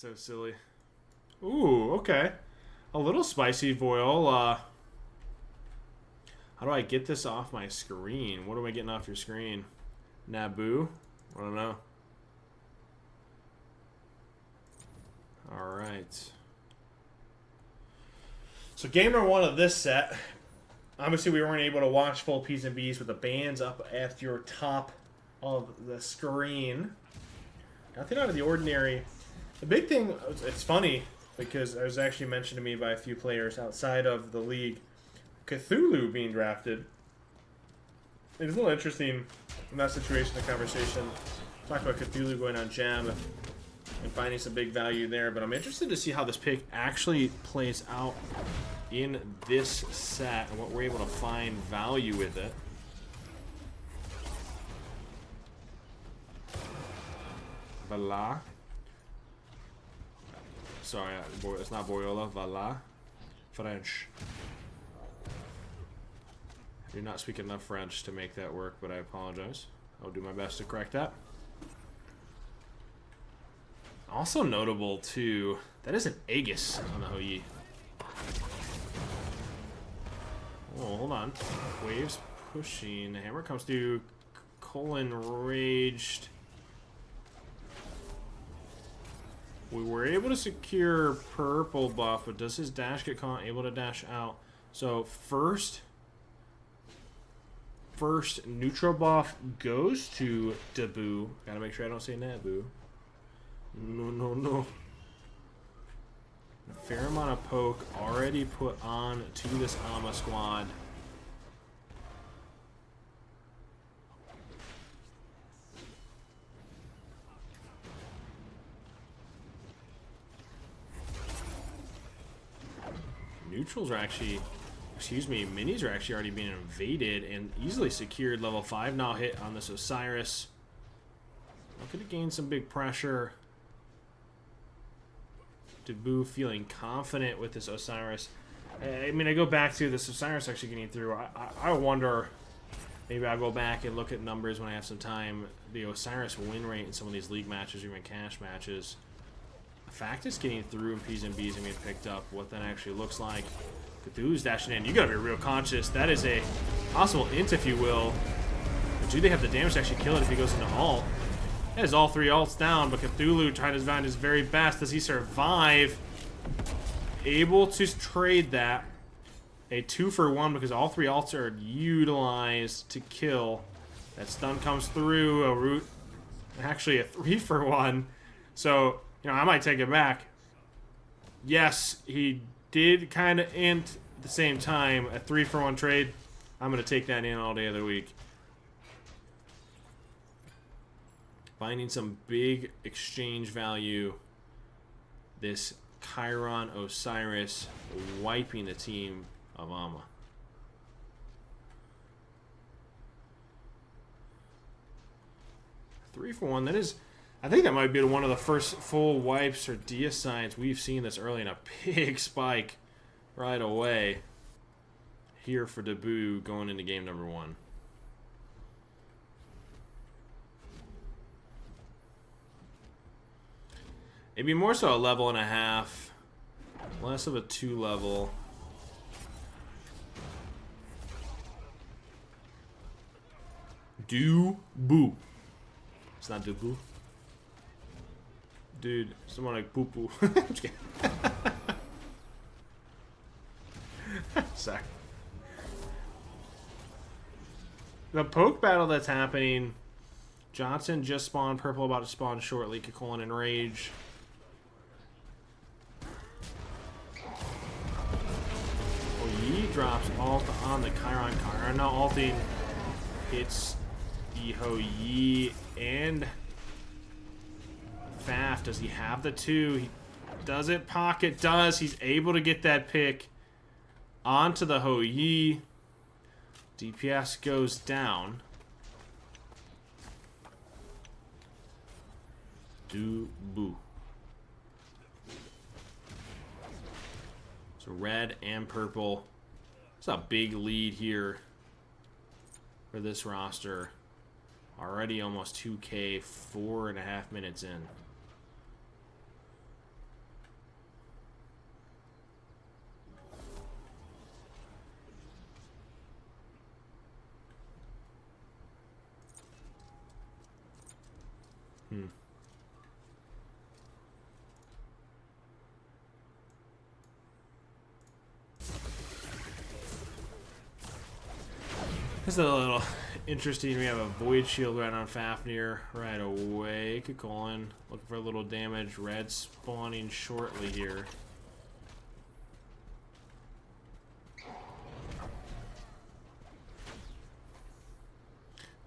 So silly. Ooh, okay. A little spicy, Voil. How do I get this off my screen? What am I getting off your screen? Naboo? I don't know. Alright. So game number one of this set. Obviously we weren't able to watch full P's and B's with the bands up at your top of the screen. Nothing out of the ordinary. The big thing, it's funny, because it was actually mentioned to me by a few players outside of the league. Cthulhu being drafted. It's a little interesting in that situation, the conversation. Talk about Cthulhu going on Gem and finding some big value there, but I'm interested to see how this pick actually plays out in this set and what we're able to find value with it. Vala. Sorry, it's not Boyola. Vala. French. I do not speak enough French to make that work, but I apologize. I'll do my best to correct that. Also notable, too, that is an Aegis on the Hou-Yi. Oh, hold on. Waves pushing. The hammer comes through. Colon raged. We were able to secure purple buff, but does his dash get caught? Able to dash out. So first neutral buff goes to DUBU. Gotta make sure I don't say Naboo. No. A fair amount of poke already put on to this Ama squad. Neutrals are actually, minis are actually already being invaded and easily secured. Level 5 now hit on this Osiris. Looking to gain some big pressure. DUBU feeling confident with this Osiris. I mean, I go back to this Osiris actually getting through. I wonder, maybe I'll go back and look at numbers when I have some time. The Osiris win rate in some of these league matches or even cash matches. The fact it's getting through in P's and B's and being picked up, what that actually looks like. Cthulhu's dashing in. You gotta be real conscious. That is a possible int, if you will. But do they have the damage to actually kill it if he goes into ult? That is all 3 ults down, but Cthulhu trying to find his very best. Does he survive? Able to trade that. A 2-for-1 because all 3 ults are utilized to kill. That stun comes through. A root. Actually, a 3-for-1. So, you know, I might take it back. Yes, he did kind of int at the same time. A 3-for-1 trade. I'm going to take that in all day of the week. Finding some big exchange value. This Chiron Osiris wiping the team of Ama. Three for one. That is, I think that might be one of the first full wipes or deicides we've seen this early, in a big spike right away here for DUBU going into game number 1. It'd be more so a level and a half, less of a 2 level. DUBU. It's not DUBU. Dude, someone like poo poo. Sorry. The poke battle that's happening. Johnson just spawned. Purple about to spawn shortly. Kakolin and Rage. He drops ult on the Chiron. Chiron now ulting. Hits the Hou-Yi and Faf. Does he have the 2? He does it. Pocket does. He's able to get that pick onto the Hou-Yi. DPS goes down. DUBU. So red and purple. It's a big lead here for this roster. Already almost 2K, 4.5 minutes in. This is a little interesting. We have a Void Shield right on Fafnir right away. Kukulkan looking for a little damage. Red spawning shortly here.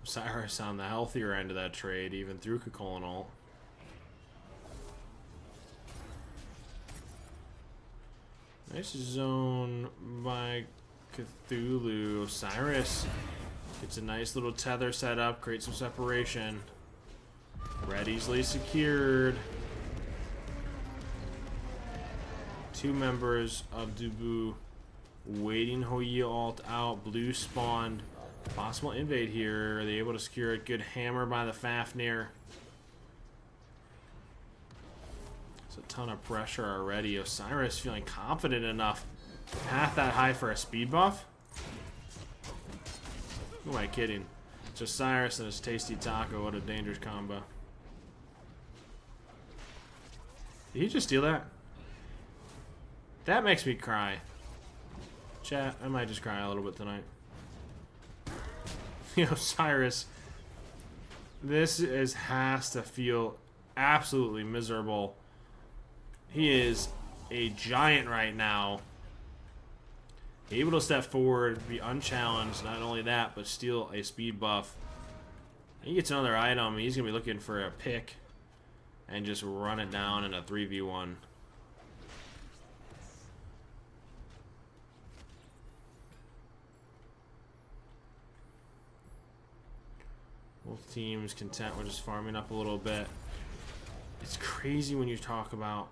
Osiris on the healthier end of that trade, even through Kukulkan ult. Nice zone by Cthulhu. Osiris gets a nice little tether set up, creates some separation. Red easily secured. Two members of DUBU waiting Hoi ult out. Blue spawned. Possible invade here. Are they able to secure it? Good hammer by the Fafnir. There's a ton of pressure already. Osiris feeling confident enough to path that high for a speed buff. Who am I kidding? It's Osiris and his tasty taco. What a dangerous combo. Did he just steal that? That makes me cry. Chat, I might just cry a little bit tonight. Osiris, this has to feel absolutely miserable. He is a giant right now. Able to step forward, be unchallenged. Not only that, but steal a speed buff. He gets another item. He's going to be looking for a pick and just run it down in a 3v1. Both teams content with just farming up a little bit. It's crazy when you talk about...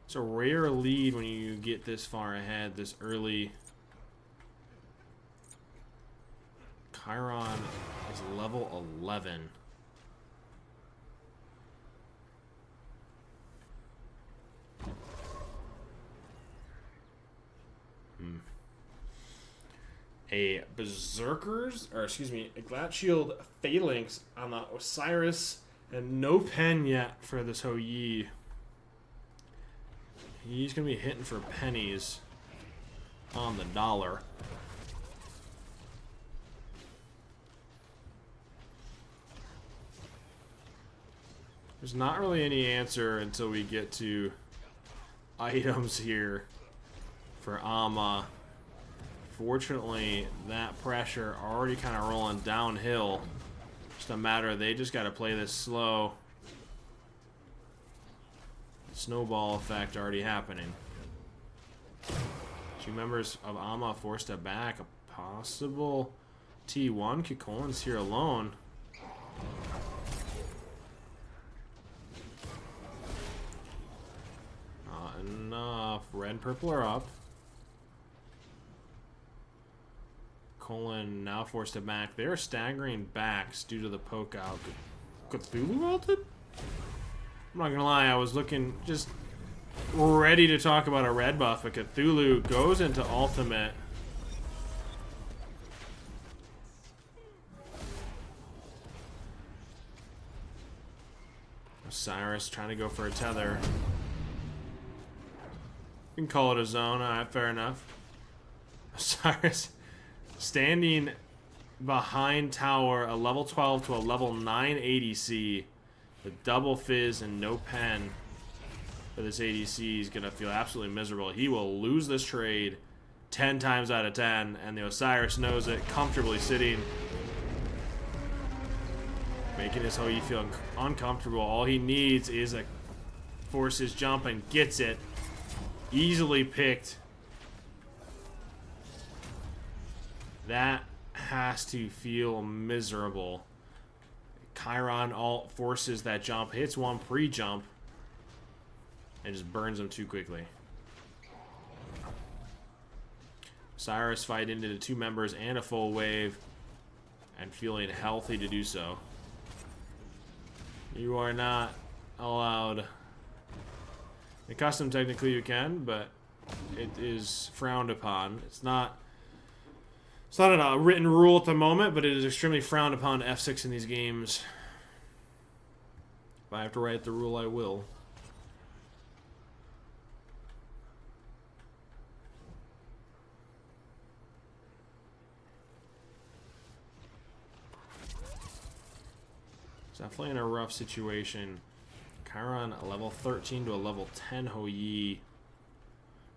It's a rare lead when you get this far ahead, this early. Chiron is level 11. A Berserkers, or excuse me, a Glass Shield Phalanx on the Osiris, and no pen yet for this Hoi. He's going to be hitting for pennies on the dollar. There's not really any answer until we get to items here for Ama. Fortunately, that pressure already kind of rolling downhill. Just a matter of they just got to play this slow. Snowball effect already happening. Two members of Ama forced to back. A possible T1. Kukulkan's here alone. Not enough. Red and purple are up. Colin now forced to back. They're staggering backs due to the poke out. Cthulhu ulted? I'm not gonna lie, I was looking just ready to talk about a red buff, but Cthulhu goes into ultimate. Osiris trying to go for a tether. You can call it a zone, alright, fair enough. Osiris standing behind tower, a level 12 to a level 9 ADC. With double fizz and no pen for this ADC, he's going to feel absolutely miserable. He will lose this trade 10 times out of 10, and the Osiris knows it, comfortably sitting. Making his Hoi feel uncomfortable. All he needs is a force his jump and gets it. Easily picked. That has to feel miserable. Chiron ult forces that jump, hits one pre-jump, and just burns him too quickly. Cyrus fight into the two members and a full wave, and feeling healthy to do so. You are not allowed. The custom technically you can, but it is frowned upon. It's not a written rule at the moment, but it is extremely frowned upon to F6 in these games. If I have to write the rule, I will. It's definitely in a rough situation. Chiron, a level 13 to a level 10 Hou-Yi.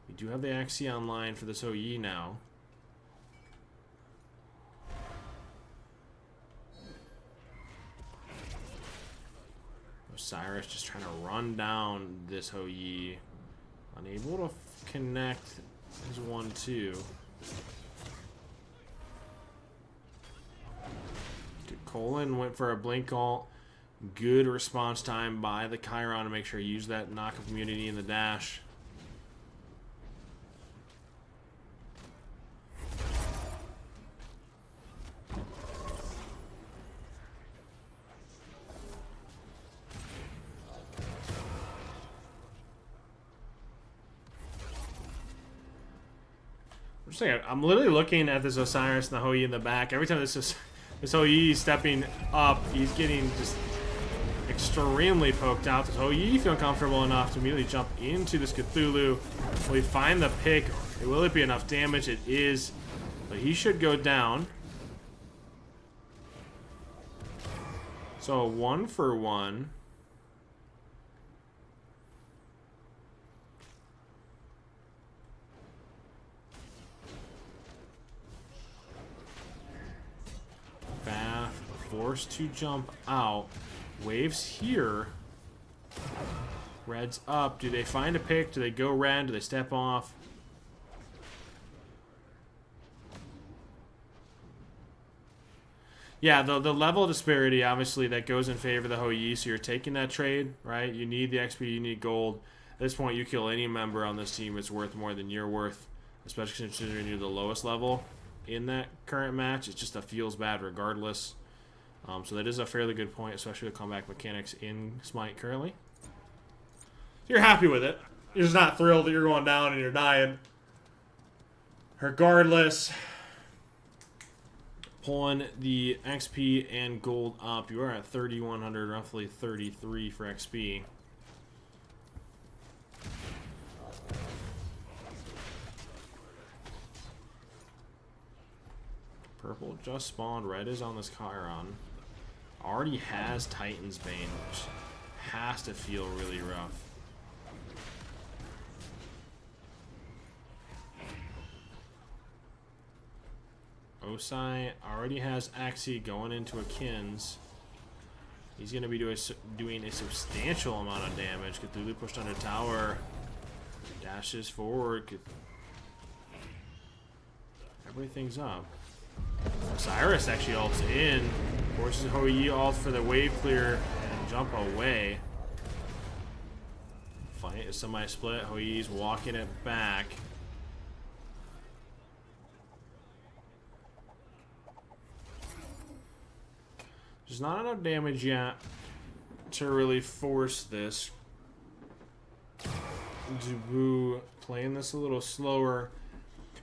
We do have the Axie online for this Hou-Yi now. Osiris just trying to run down this Hou-Yi. Unable to connect his 1-2. Colin went for a blink ult. Good response time by the Chiron to make sure he used that knock-up immunity in the dash. I'm literally looking at this Osiris and the Hou-Yi in the back. Every time this Hou-Yi stepping up, he's getting just extremely poked out. This Hou-Yi feeling comfortable enough to immediately jump into this Cthulhu. Will he find the pick? Will it be enough damage? It is. But he should go down. So 1 for 1. Forced to jump out. Waves here. Red's up. Do they find a pick? Do they go red? Do they step off? Yeah, the level disparity, obviously, that goes in favor of the Hou-Yi, so you're taking that trade, right? You need the XP, you need gold. At this point, you kill any member on this team, it's worth more than you're worth, especially considering you're the lowest level in that current match. It just feels bad regardless. So that is a fairly good point, especially the comeback mechanics in Smite currently. You're happy with it. You're just not thrilled that you're going down and you're dying. Regardless, pulling the XP and gold up, you are at 3,100, roughly 33 for XP. Purple just spawned. Red is on this Chiron. Already has Titan's Bane, which has to feel really rough. Osai already has Axie going into a Kins. He's going to be doing a substantial amount of damage. Cthulhu pushed under tower. Dashes forward. Everything's up. Osiris actually ults in. Forces Hou-Yi ult for the wave clear and jump away. Fight is semi-split. Hou-Yi's walking it back. There's not enough damage yet to really force this. DUBU playing this a little slower.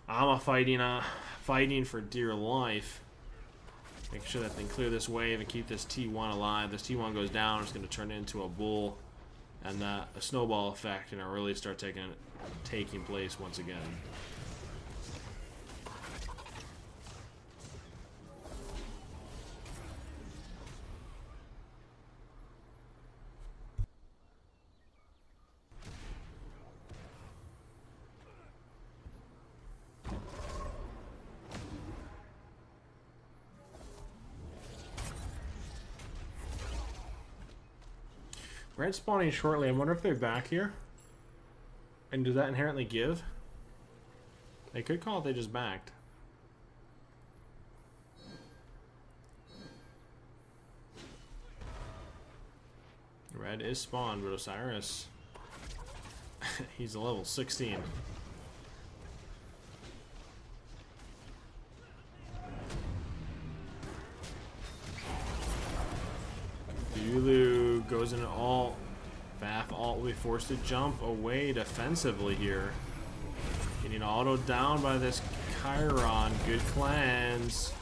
Ama fighting for dear life. Make sure that they clear this wave and keep this T1 alive. This T1 goes down, it's going to turn into a bull, and a snowball effect, and it really start taking place once again. Red spawning shortly. I wonder if they're back here. And does that inherently give? They could call it they just backed. Red is spawned, but Osiris, he's a level 16. DUBU goes into ult. Bath ult will be forced to jump away defensively here. Getting autoed down by this Chiron. Good cleanse.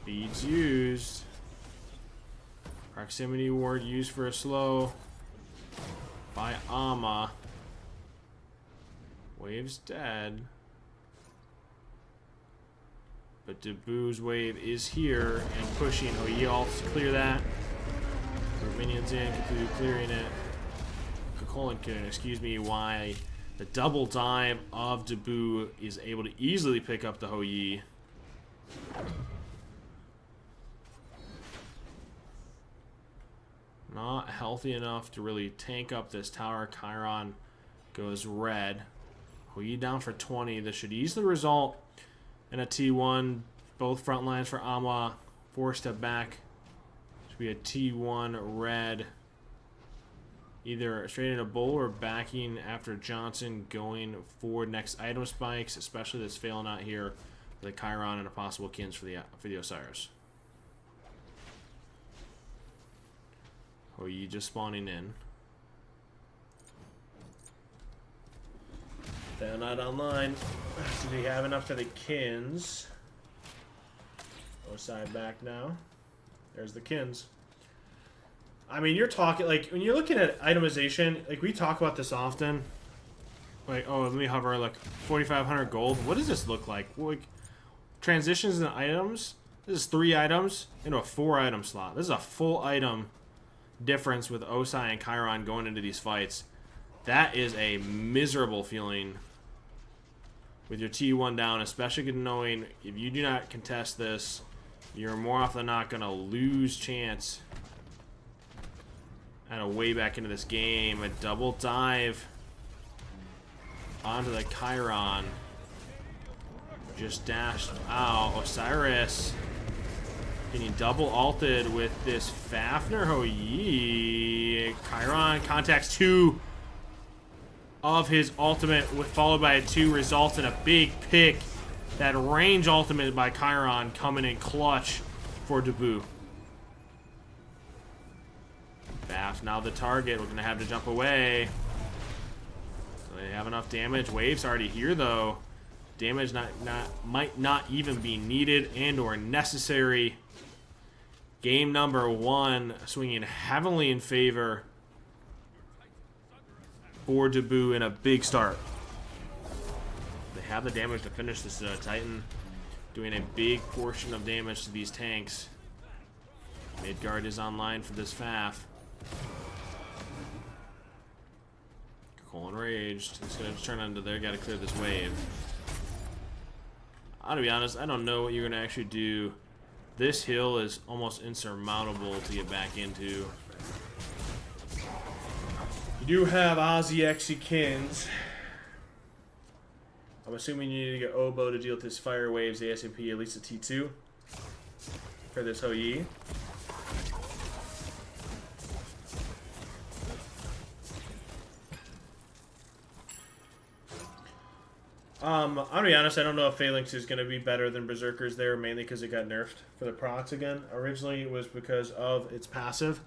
Beads used. Proximity ward used for a slow by Ama. Wave's dead. But DUBU's wave is here and pushing. Oh, he ults to clear that. Minions in, Cthulhu clearing it. Colin can excuse me why the double dive of DUBU is able to easily pick up the Hou Yi. Not healthy enough to really tank up this tower. Chiron goes red. Hou Yi down for 20. This should easily result in a T1. Both front lines for Ama. 4-step back. Should be a T1 red. Either straight into bull or backing after Johnson going forward. Next item spikes, especially this failing out here. The Chiron and a possible Kins for the Osiris. Hou Yi just spawning in. They're not online. Do they have enough for the Kins? Osai back now. There's the Kins. I mean, you're talking, like, when you're looking at itemization, like, we talk about this often. Like, oh, let me hover, like, 4,500 gold. What does this look like? Like, transitions and items. This is 3 items into a 4-item slot. This is a full item difference with Osai and Chiron going into these fights. That is a miserable feeling with your T1 down, especially knowing if you do not contest this, you're more often than not going to lose chance at a way back into this game. A double dive onto the Chiron. Just dashed out. Osiris getting double ulted with this Fafnir Hou Yi. Chiron contacts 2 of his ultimate, with followed by a 2, results in a big pick. That range ultimate by Chiron coming in clutch for DUBU. Faf now the target. We're gonna have to jump away. So they have enough damage. Wave's already here though. Damage might not even be needed and or necessary. Game number 1 swinging heavily in favor for DUBU in a big start. They have the damage to finish this Titan, doing a big portion of damage to these tanks. Midgard is online for this Faf. Colin Raged. He's gonna turn onto there. Gotta clear this wave. To be honest, I don't know what you're gonna actually do. This hill is almost insurmountable to get back into. You do have Ozzy Exy Kins. I'm assuming you need to get Oboe to deal with his fire waves ASAP, at least a T2 for this Hou Yi. I'm gonna be honest, I don't know if Phalanx is gonna be better than Berserkers there, mainly because it got nerfed for the procs again. Originally it was because of its passive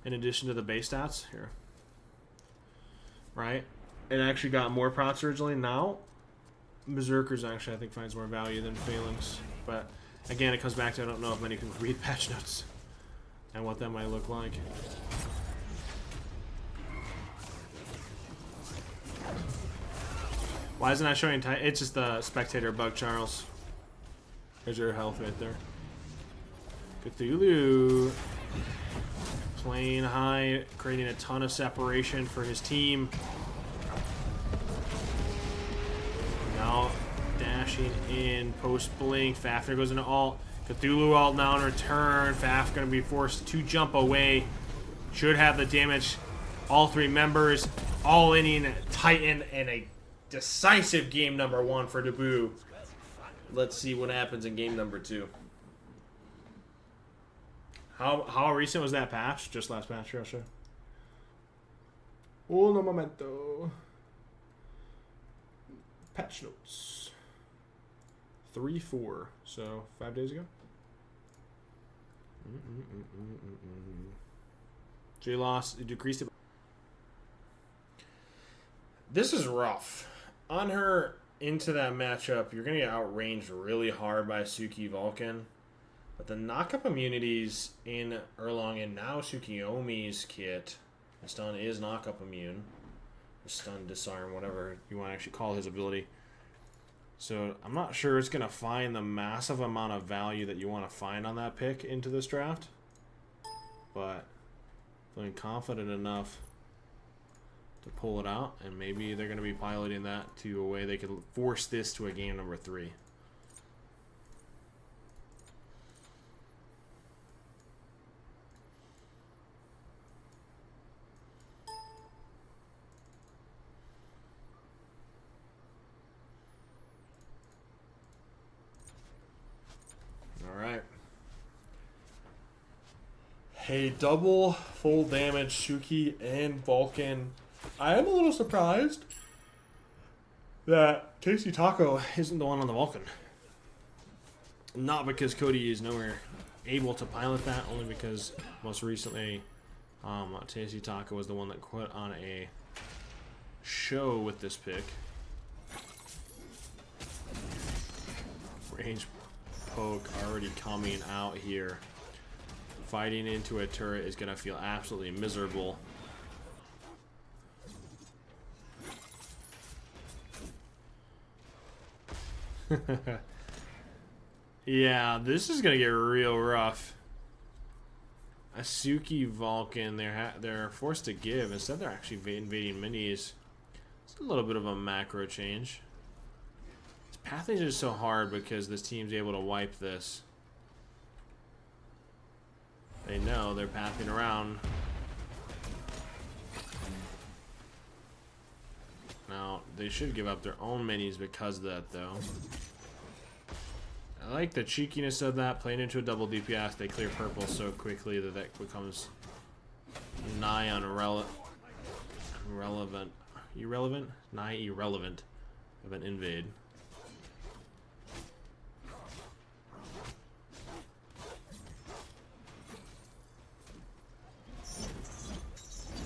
in addition to the base stats. Here. Right? It actually got more procs originally. Now Berserkers actually I think finds more value than Phalanx. But again, it comes back to I don't know if many people read patch notes and what that might look like. Why isn't that showing tight? It's just the spectator bug, Charles. There's your health right there. Cthulhu playing high, creating a ton of separation for his team. Now dashing in, post blink. Fafnir goes into ult. Cthulhu ult now in return. Faf gonna be forced to jump away. Should have the damage. All 3 members all in Titan and a decisive game number 1 for DUBU. Let's see what happens in game number 2. How recent was that patch? Just last patch, Russia. Uno momento. Patch notes. 3-4. So 5 days ago. J loss decreased it. This is rough. On her into that matchup, you're going to get outranged really hard by Suki Vulcan. But the knockup immunities in Erlong and now Tsukiyomi's kit, the stun is knockup immune. Stun, disarm, whatever you want to actually call his ability. So I'm not sure it's going to find the massive amount of value that you want to find on that pick into this draft. But feeling confident enough to pull it out, and maybe they're going to be piloting that to a way they could force this to a game number 3. Alright. A double full damage Shuki and Vulcan. I am a little surprised that Tasty Taco isn't the one on the Vulcan. Not because Cody is nowhere able to pilot that, only because most recently Tasty Taco was the one that put on a show with this pick. Range poke already coming out here. Fighting into a turret is going to feel absolutely miserable. Yeah, this is going to get real rough. Asuki Vulcan, they're forced to give. Instead, they're actually invading minis. It's a little bit of a macro change. This pathing is so hard because this team's able to wipe this. They know they're pathing around. Now, they should give up their own minis because of that, though. I like the cheekiness of that. Playing into a double DPS, they clear purple so quickly that that becomes nigh nigh irrelevant of an invade.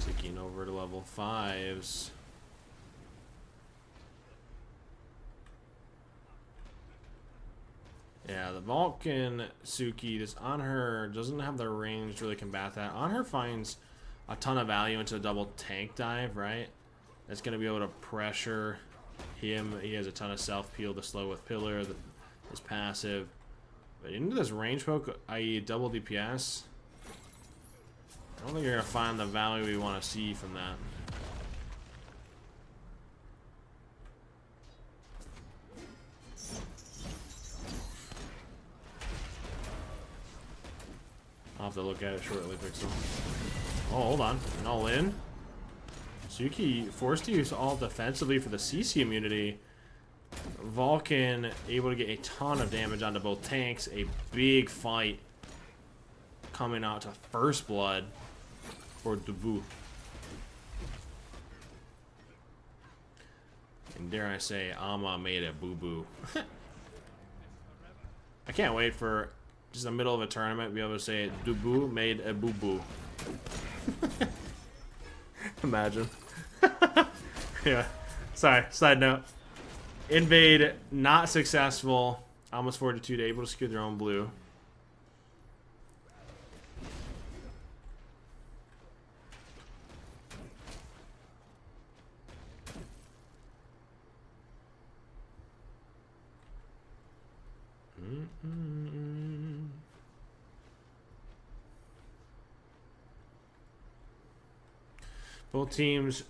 Ticking over to level 5s. Yeah, the Vulcan Suki, this on her doesn't have the range to really combat that. On her finds a ton of value into a double tank dive, right? That's going to be able to pressure him. He has a ton of self peel to slow with pillar, his passive. But into this range poke, i.e. double DPS, I don't think you're going to find the value we want to see from that. I'll have to look at it shortly, Pixel. Oh, hold on. An all in. Suki forced to use all defensively for the CC immunity. Vulcan able to get a ton of damage onto both tanks. A big fight coming out to first blood for DUBU. And dare I say, Ama made a boo-boo. I can't wait for just in the middle of a tournament be able to say DUBU made a boo-boo. Imagine. Yeah. Sorry, side note. Invade not successful. Almost Fortitude able to secure their own blue. Both teams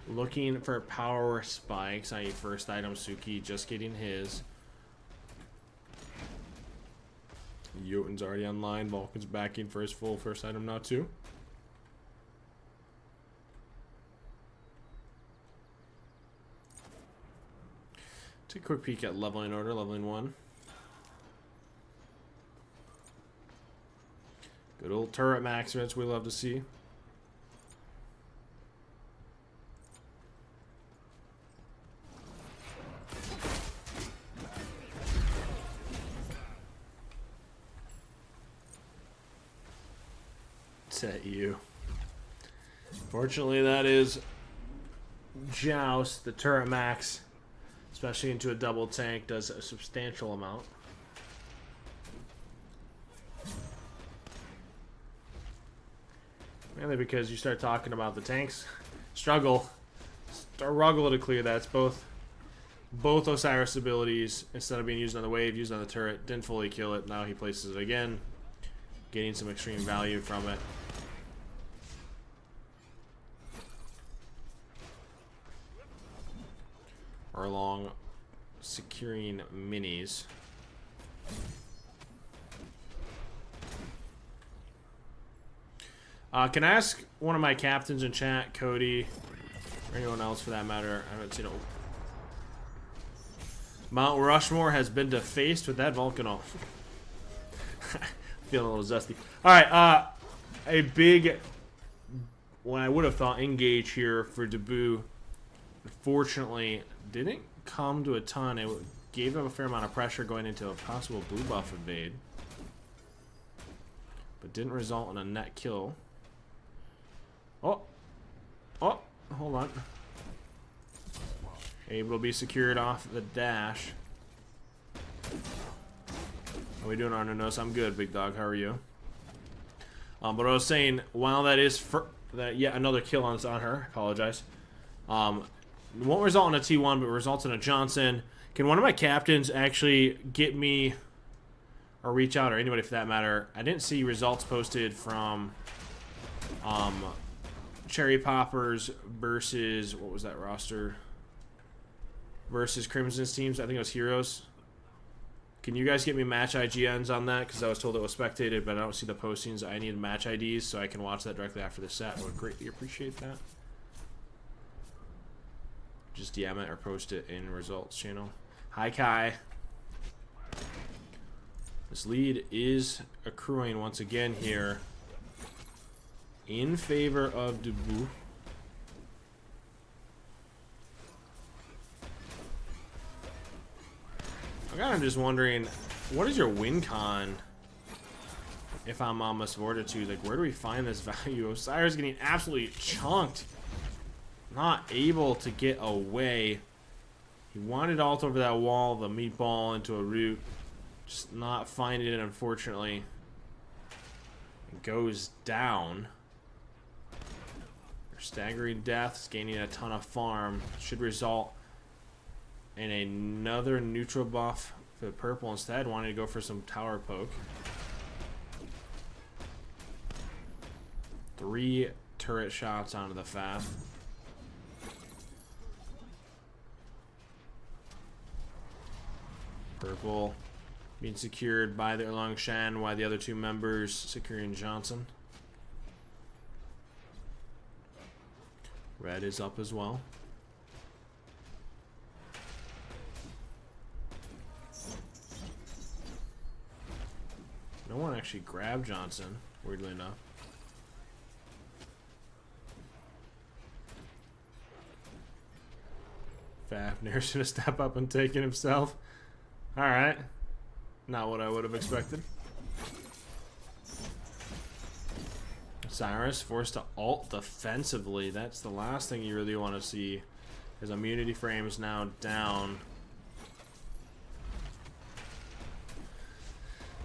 looking for power spikes, i.e. first item Suki just getting his. Jotun's already online. Vulcan's backing for his full first item now too. Take a quick peek at leveling order, leveling 1. Good old turret max events we love to see. At you. Fortunately, that is Joust. The turret max, especially into a double tank, does a substantial amount. Mainly because you start talking about the tanks. Struggle to clear that. It's both Osiris abilities, instead of being used on the wave, used on the turret. Didn't fully kill it. Now he places it again, gaining some extreme value from it. Or along securing minis. Can I ask one of my captains in chat, Cody, or anyone else for that matter? I haven't seen it. Mount Rushmore has been defaced with that Vulcanol. Feeling a little zesty. Alright, a big, what I would have thought, engage here for DUBU. Unfortunately, didn't come to a ton. It gave them a fair amount of pressure going into a possible blue buff invade. But didn't result in a net kill. Oh, hold on. Able to be secured off the dash. How we doing, Arnanos? I'm good, big dog. How are you? But I was saying, while that is yet another kill on her, apologize. Won't result in a T1, but results in a Johnson. Can one of my captains actually get me, or reach out, or anybody for that matter? I didn't see results posted from Cherry Poppers versus, what was that roster? Versus Crimson's teams. I think it was Heroes. Can you guys get me match IGNs on that? Because I was told it was spectated, but I don't see the postings. I need match IDs so I can watch that directly after the set. I would greatly appreciate that. Just DM it or post it in results channel. Hi, Kai. This lead is accruing once again here in favor of DUBU. I'm kind of just wondering, what is your win con if I'm on this Fortitude? Like, where do we find this value? Osiris getting absolutely chunked. Not able to get away. He wanted alt over that wall, the meatball into a root. Just not finding it, unfortunately. It goes down. Staggering deaths, gaining a ton of farm. Should result in another neutral buff for the purple instead. Wanted to go for some tower poke. 3 turret shots onto the FAF. Purple being secured by the Erlang Shan, while the other 2 members securing Johnson. Red is up as well. No one actually grabbed Johnson, weirdly enough. Fafnir's gonna step up and take it himself. Alright. Not what I would have expected. Cyrus forced to ult defensively. That's the last thing you really want to see. His immunity frame is now down.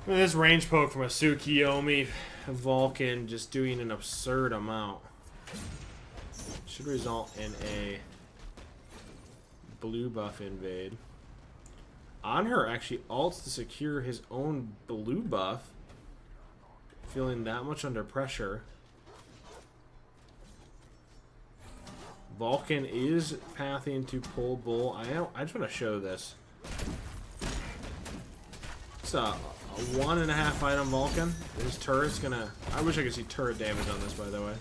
This range poke from a Tsukiyomi Vulcan just doing an absurd amount. Should result in a blue buff invade. On her actually ults to secure his own blue buff. Feeling that much under pressure. Vulcan is pathing to pull bull. I just want to show this. It's a 1.5 item Vulcan. His turret's gonna. I wish I could see turret damage on this, by the way.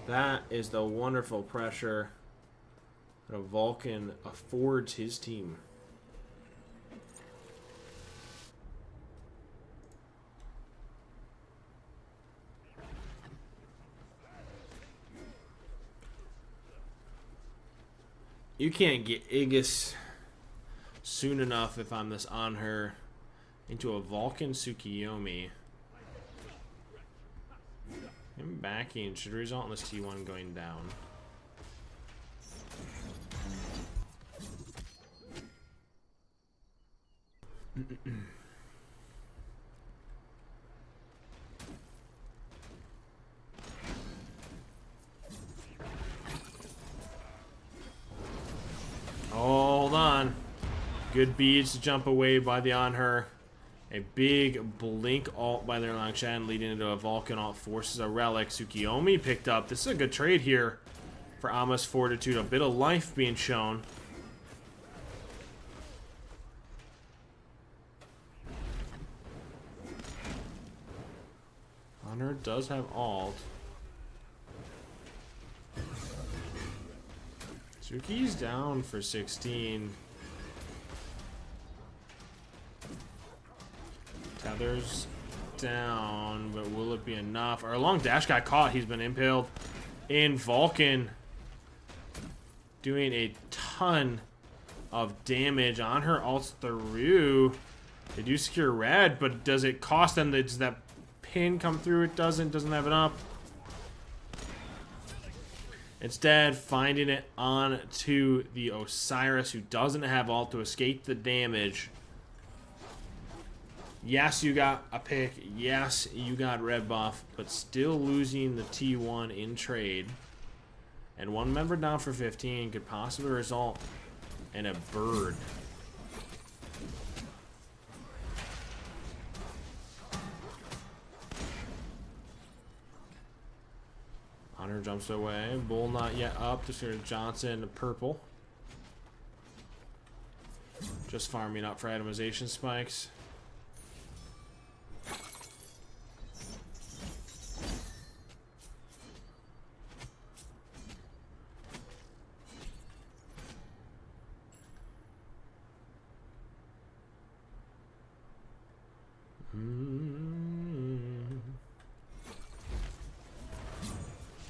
That is the wonderful pressure that a Vulcan affords his team. You can't get Aegis soon enough if I'm this on her into a Vulcan Tsukiyomi. Him backing should result in this T1 going down. Good beads to jump away by the on her. A big blink alt by their Langshan leading into a Vulcan alt forces a relic. Tsukiyomi picked up. This is a good trade here for Ama's Fortitude. A bit of life being shown. Honor does have alt. Suki's down for 16. Tether's down, but will it be enough? Our long dash got caught. He's been impaled in Vulcan. Doing a ton of damage on her ults through. They do secure red, but does it cost them? Does that pin come through? It doesn't. Doesn't have it up. Instead, finding it on to the Osiris, who doesn't have ult to escape the damage. Yes, you got a pick. Yes, you got red buff, but still losing the T1 in trade. And one member down for 15 could possibly result in a bird. Honor jumps away. Bull not yet up. Just here Johnson, purple. Just farming up for itemization spikes.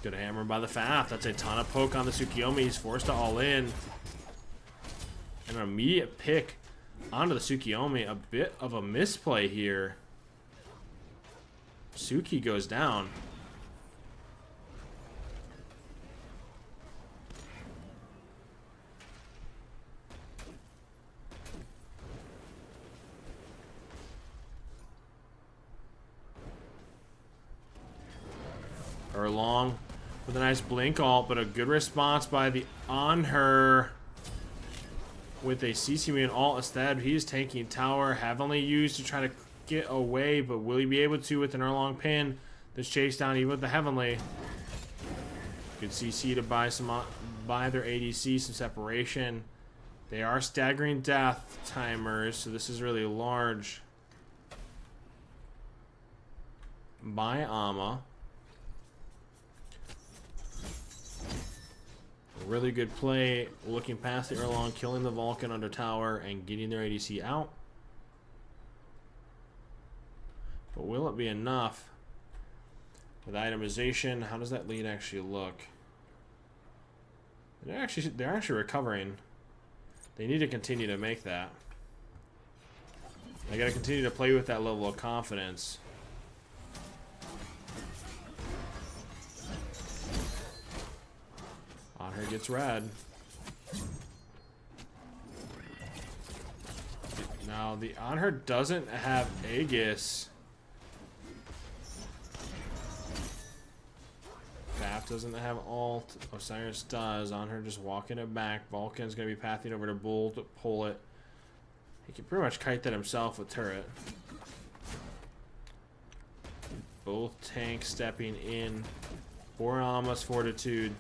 Good hammer by the Faf. That's a ton of poke on the Tsukiyomi. He's forced to all in. And an immediate pick onto the Tsukiyomi. A bit of a misplay here. Suki goes down. Or long with a nice blink ult, but a good response by the on her with a CC Immune ult instead. He's taking tower, heavily used to try to get away, but will he be able to with an Erlong pin? This chase down even with the heavenly. Good CC to buy their ADC some separation. They are staggering death timers, so this is really large by Ama. Really good play, looking past the Erlong, killing the Vulcan under tower, and getting their ADC out. But will it be enough? With itemization, how does that lead actually look? They're actually recovering. They need to continue to make that. They got to continue to play with that level of confidence. On her gets red. Now the on her doesn't have Aegis. Faf doesn't have ult. Osiris does. On her just walking it back. Vulcan's gonna be pathing over to Bull to pull it. He can pretty much kite that himself with turret. Both tanks stepping in for Ama's Fortitude.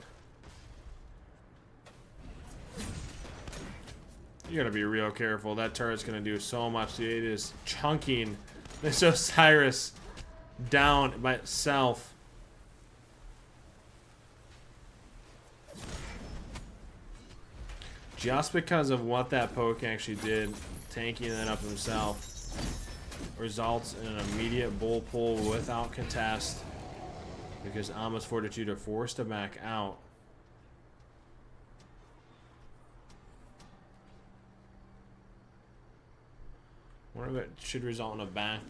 You gotta be real careful. That turret's gonna do so much. It is chunking this Osiris down by itself. Just because of what that poke actually did, tanking that up himself, results in an immediate bull pull without contest because Ama's Fortitude are forced to back out. Wonder if that should result in a back.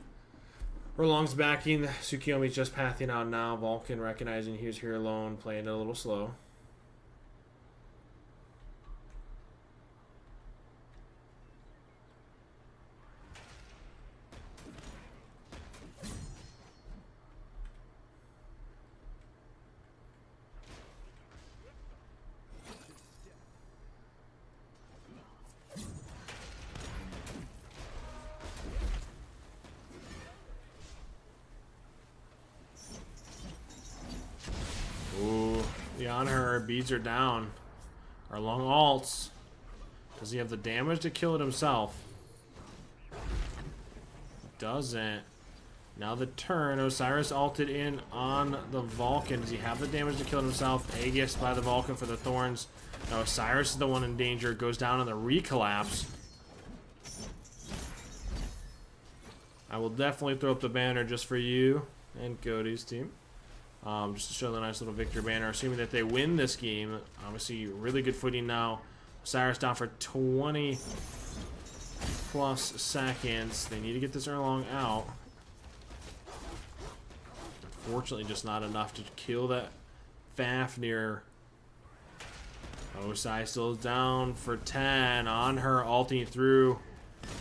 Erlong's backing. Tsukiyomi's just pathing out now. Vulcan recognizing he was here alone, playing it a little slow. The on her beads are down. Our long alts. Does he have the damage to kill it himself? Doesn't. Now the turn. Osiris ulted in on the Vulcan. Does he have the damage to kill it himself? Aegis by the Vulcan for the Thorns. Now Osiris is the one in danger. Goes down on the recollapse. I will definitely throw up the banner just for you and Cody's team. Just to show the nice little victory banner. Assuming that they win this game. Obviously, really good footing now. Osiris down for 20 plus seconds. They need to get this Erlong out. Unfortunately, just not enough to kill that Fafnir. Osai still down for 10. On her, ulting through.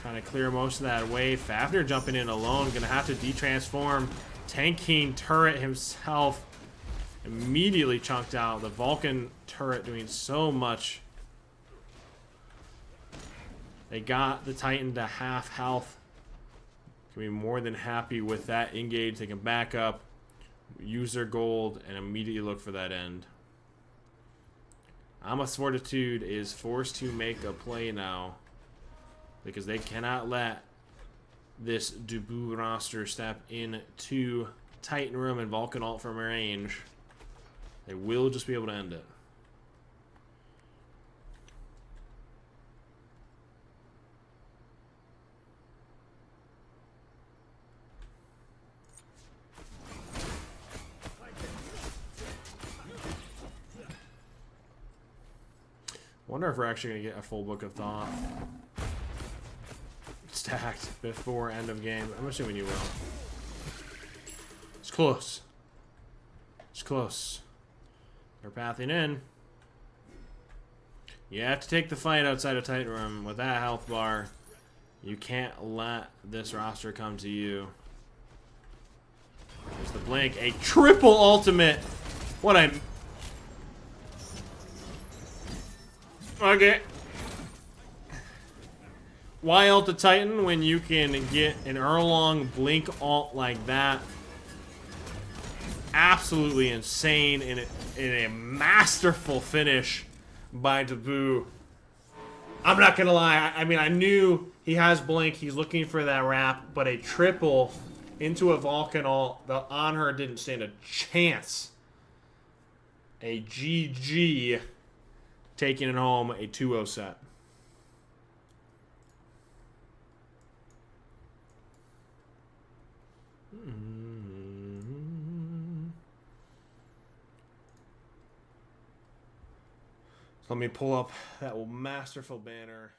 Trying to clear most of that away. Fafnir jumping in alone. Gonna have to detransform. Tanking turret himself. Immediately chunked out. The Vulcan turret doing so much. They got the Titan to half health. Can be more than happy with that engage. They can back up, use their gold, and immediately look for that end. Amaterau Fortitude is forced to make a play now because they cannot let this DUBU roster step into Titan room and Vulcan ult from range. They will just be able to end it. Wonder if we're actually going to get a full Book of Thought stacked before end of game. I'm assuming you will. It's close. It's close. They're pathing in. You have to take the fight outside of Titan Room. With that health bar, you can't let this roster come to you. There's the blink. A triple ultimate. What a... Okay. Why ult the Titan when you can get an Erlong blink ult like that? Absolutely insane in a masterful finish by DUBU. I'm not gonna lie. I mean, I knew he has blink. He's looking for that wrap, but a triple into a Vulcan ult. The on her didn't stand a chance. A GG. Taking it home, a 2-0 set. So let me pull up that masterful banner.